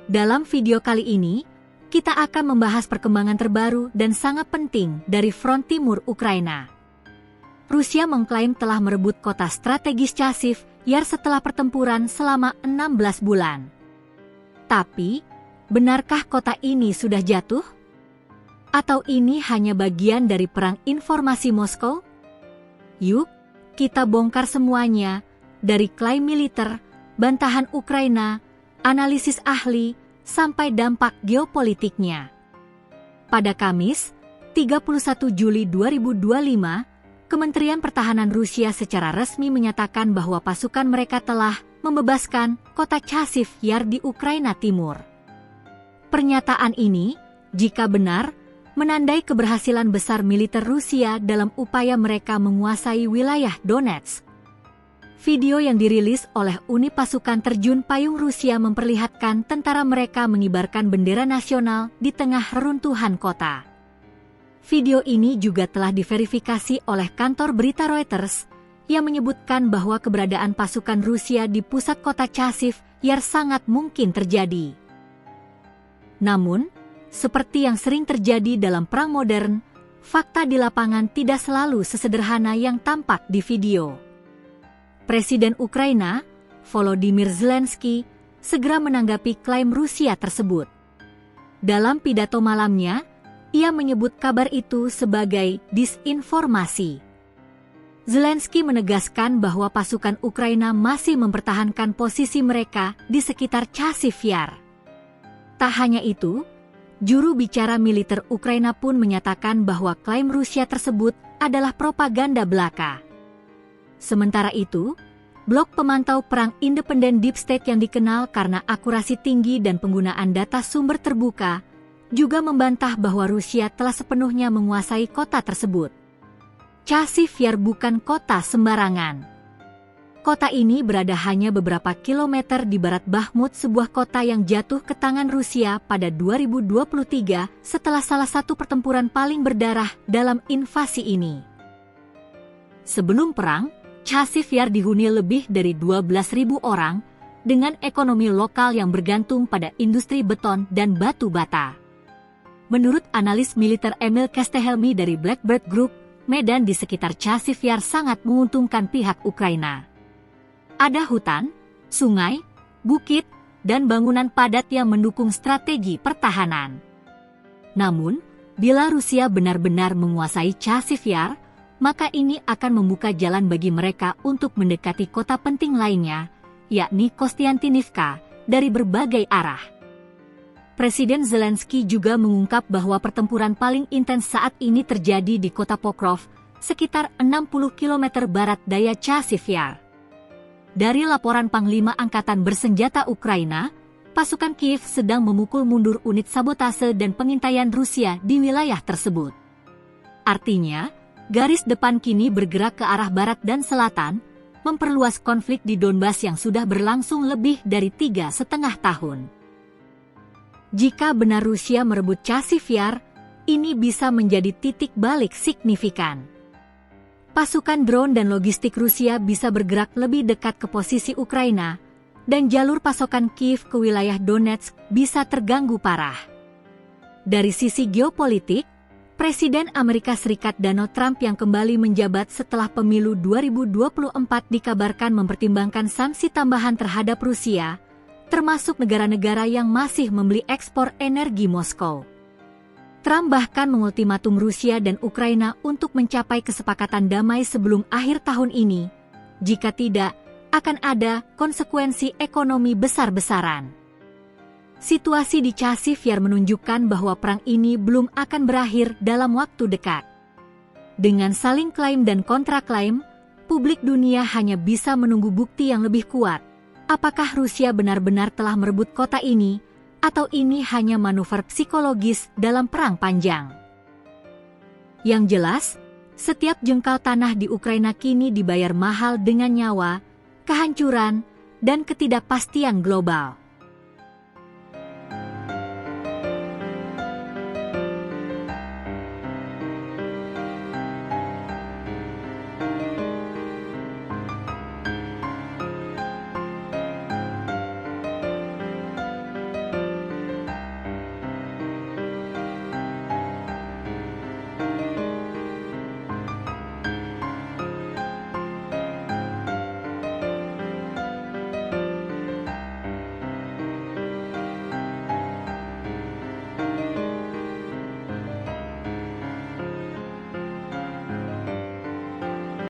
Dalam video kali ini, kita akan membahas perkembangan terbaru dan sangat penting dari front timur Ukraina. Rusia mengklaim telah merebut kota strategis Chasiv Yar setelah pertempuran selama 16 bulan. Tapi, benarkah kota ini sudah jatuh? Atau ini hanya bagian dari perang informasi Moskow? Yuk, kita bongkar semuanya, dari klaim militer, bantahan Ukraina, analisis ahli, sampai dampak geopolitiknya. Pada Kamis, 31 Juli 2025, Kementerian Pertahanan Rusia secara resmi menyatakan bahwa pasukan mereka telah membebaskan kota Chasiv Yar di Ukraina Timur. Pernyataan ini, jika benar, menandai keberhasilan besar militer Rusia dalam upaya mereka menguasai wilayah Donetsk. Video yang dirilis oleh unit pasukan terjun payung Rusia memperlihatkan tentara mereka mengibarkan bendera nasional di tengah reruntuhan kota. Video ini juga telah diverifikasi oleh kantor berita Reuters yang menyebutkan bahwa keberadaan pasukan Rusia di pusat kota Chasiv Yar sangat mungkin terjadi. Namun, seperti yang sering terjadi dalam perang modern, fakta di lapangan tidak selalu sesederhana yang tampak di video. Presiden Ukraina, Volodymyr Zelensky, segera menanggapi klaim Rusia tersebut. Dalam pidato malamnya, ia menyebut kabar itu sebagai disinformasi. Zelensky menegaskan bahwa pasukan Ukraina masih mempertahankan posisi mereka di sekitar Chasiv Yar. Tak hanya itu, juru bicara militer Ukraina pun menyatakan bahwa klaim Rusia tersebut adalah propaganda belaka. Sementara itu, blog pemantau perang independen Deep State yang dikenal karena akurasi tinggi dan penggunaan data sumber terbuka, juga membantah bahwa Rusia telah sepenuhnya menguasai kota tersebut. Chasiv Yar bukan kota sembarangan. Kota ini berada hanya beberapa kilometer di barat Bakhmut, sebuah kota yang jatuh ke tangan Rusia pada 2023 setelah salah satu pertempuran paling berdarah dalam invasi ini. Sebelum perang, Chasiv Yar dihuni lebih dari 12.000 orang dengan ekonomi lokal yang bergantung pada industri beton dan batu bata. Menurut analis militer Emil Kastehelmi dari Blackbird Group, medan di sekitar Chasiv Yar sangat menguntungkan pihak Ukraina. Ada hutan, sungai, bukit, dan bangunan padat yang mendukung strategi pertahanan. Namun, bila Rusia benar-benar menguasai Chasiv Yar, maka ini akan membuka jalan bagi mereka untuk mendekati kota penting lainnya, yakni Kostiantynivka, dari berbagai arah. Presiden Zelensky juga mengungkap bahwa pertempuran paling intens saat ini terjadi di kota Pokrov, sekitar 60 km barat daya Chasiv Yar. Dari laporan Panglima Angkatan Bersenjata Ukraina, pasukan Kiev sedang memukul mundur unit sabotase dan pengintaian Rusia di wilayah tersebut. Artinya, garis depan kini bergerak ke arah barat dan selatan, memperluas konflik di Donbas yang sudah berlangsung lebih dari 3,5 tahun. Jika benar Rusia merebut Chasiv Yar, ini bisa menjadi titik balik signifikan. Pasukan drone dan logistik Rusia bisa bergerak lebih dekat ke posisi Ukraina, dan jalur pasokan Kiev ke wilayah Donetsk bisa terganggu parah. Dari sisi geopolitik, Presiden Amerika Serikat Donald Trump yang kembali menjabat setelah pemilu 2024 dikabarkan mempertimbangkan sanksi tambahan terhadap Rusia, termasuk negara-negara yang masih membeli ekspor energi Moskow. Trump bahkan mengultimatum Rusia dan Ukraina untuk mencapai kesepakatan damai sebelum akhir tahun ini. Jika tidak, akan ada konsekuensi ekonomi besar-besaran. Situasi di Chasiv Yar menunjukkan bahwa perang ini belum akan berakhir dalam waktu dekat. Dengan saling klaim dan kontraklaim, publik dunia hanya bisa menunggu bukti yang lebih kuat. Apakah Rusia benar-benar telah merebut kota ini, atau ini hanya manuver psikologis dalam perang panjang? Yang jelas, setiap jengkal tanah di Ukraina kini dibayar mahal dengan nyawa, kehancuran, dan ketidakpastian global.